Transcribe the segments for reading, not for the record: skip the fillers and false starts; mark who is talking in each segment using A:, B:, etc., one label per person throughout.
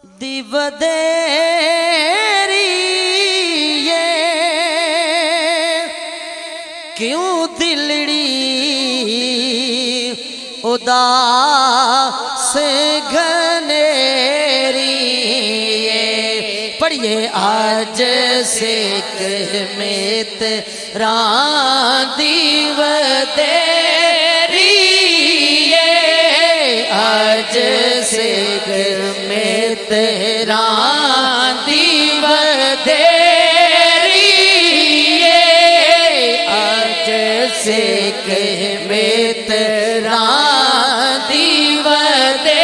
A: دیودیری یہ کیوں دلڑی اداس گھنیری پڑھئے آج سکھ میں تیرا دیودیری آج سکھ میں تیرا دیودیری آج سکھ میں تیرا دیودیری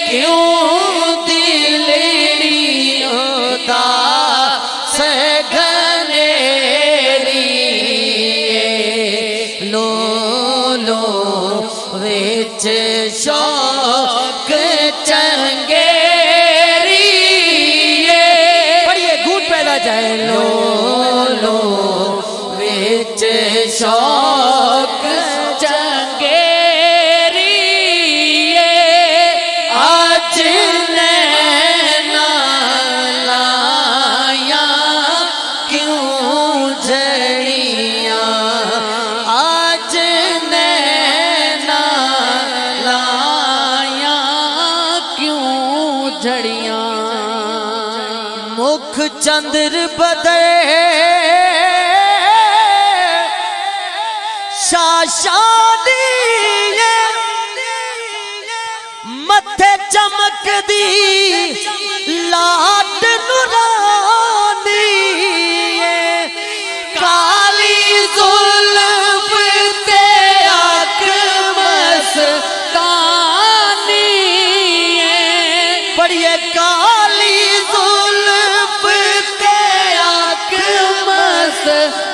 A: کیوں دلڑی اداس گھنیری لو وچ شوق چنگیری پڑھئے گھوٹ پیدا جائے لو وچ شوق چنگیری آج نینا لایا کیوں جڑیاں آج نینا لایا کیوں جڑیاں مکھ چندر بدے شاشانی متھے چمک دی لاٹ نورانی کالی زلف تے اکھ مستانی پڑھئے کالی زلف تے اکھ مستانی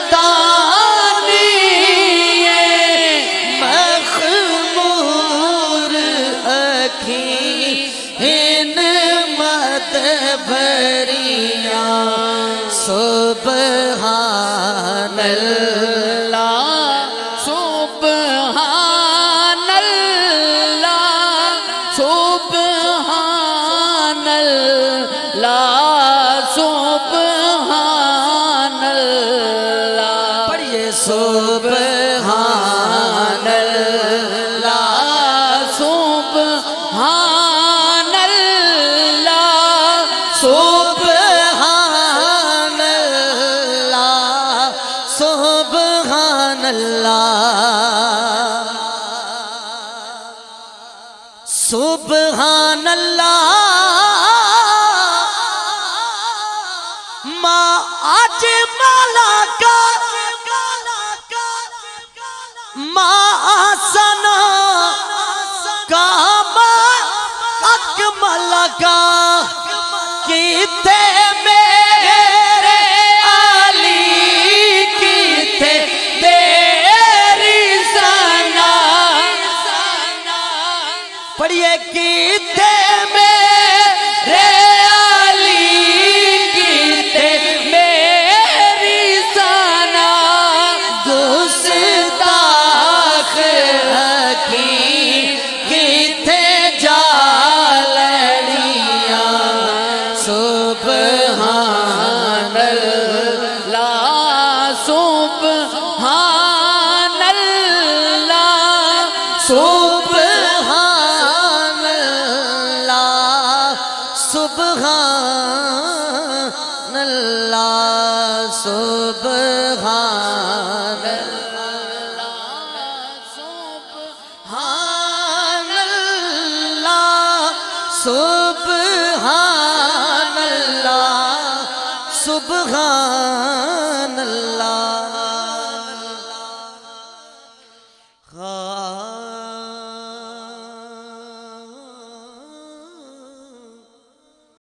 A: سبحان اللہ سبحان اللہ سبحان اللہ سبحان اللہ پڑھئے سبحان اللہ سبحان اللہ سبحان اللہ سبحان اللہ ما آج مالا کا ما آسنا کا ما اکمل کا کیتے میرے علی کیتے پڑھئے کیتے میرے علی کیتے میری ثنا گستاخ حکیم کیتے جالڑیاں سبحان اللہ سبحان اللہ سبحان اللہ سبحان اللہ سبحان اللہ سبحان اللہ سبحان اللہ